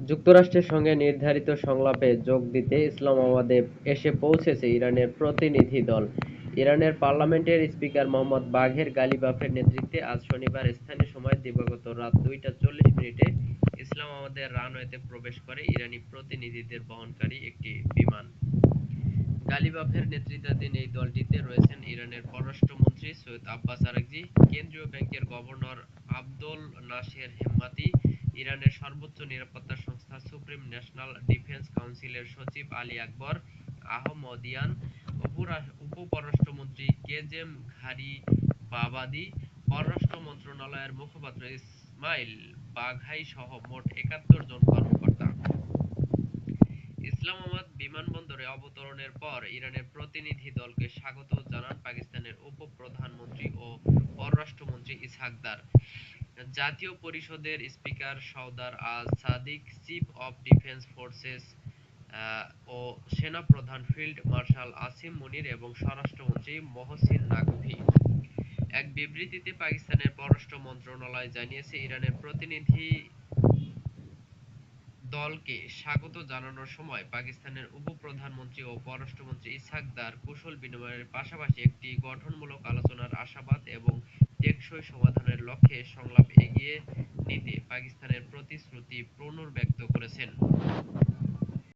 যুক্তরাষ্ট্রের সঙ্গে নির্ধারিত সংলাপে যোগ দিতে ইসলামাবাদে এসে পৌঁছেছে ইরানের প্রতিনিধি দল। ইরানের পার্লামেন্টের স্পিকার মোহাম্মদ বাঘের গালিবাফের নেতৃত্বে আজ শনিবার স্থানীয় সময় দিবাগত রাত 2টা 40 মিনিটে ইসলামাবাদের রানওয়েতে প্রবেশ করে ইরানি প্রতিনিধিদের বহনকারী একটি বিমান। গালিবাফের নেতৃত্বাধীন এই দলটিতে রয়েছেন ইরানের পররাষ্ট্রমন্ত্রী সৈয়দ আব্বাস আরাগচি, কেন্দ্রীয় ব্যাংকের গভর্নর আবদোল নাসের হেম্মাতি, ইরানের সর্বোচ্চ নিরাপত্তা সংস্থা সুপ্রিম ন্যাশনাল ডিফেন্স কাউন্সিলের সচিব আলী আকবর আহমদিয়ান, উপ-পররাষ্ট্রমন্ত্রী কেজেম ঘারিবাবাদি, পররাষ্ট্র মন্ত্রণালয়ের মুখপাত্র ইসমাইল বাঘাই সহ মোট ৭১ জন কর্মকর্তা। ইসলামাবাদ বিমানবন্দরে অবতরণের পর ইরানের প্রতিনিধি দলকে স্বাগত জানান পাকিস্তানের উপ-প্রধানমন্ত্রী ও পররাষ্ট্রমন্ত্রী ইসহাক দার। জাতীয় পরিষদের স্পিকার সওদার আল-সাদিক, চিফ অব ডিফেন্স ফোর্সেস ও সেনাপ্রধান ফিল্ড মার্শাল আসিম মুনির এবং স্বরাষ্ট্রমন্ত্রী মহসিন নাকভি। এক বিবৃতিতে পাকিস্তানের পররাষ্ট্র মন্ত্রণালয় জানিয়েছে, ইরানের প্রতিনিধি দলকে স্বাগত জানানোর সময় পাকিস্তানের উপ-প্রধানমন্ত্রী ও পররাষ্ট্রমন্ত্রী ইসহাক দার কুশল বিনিময়ের পাশাপাশি একটি গঠনমূলক আলোচনার আশাবাদ এবং টেকসই সমাধানের লক্ষ্যে সংলাপ এগিয়ে নিতে পাকিস্তানের প্রতিশ্রুতি পুনর্ব্যক্ত করেছেন।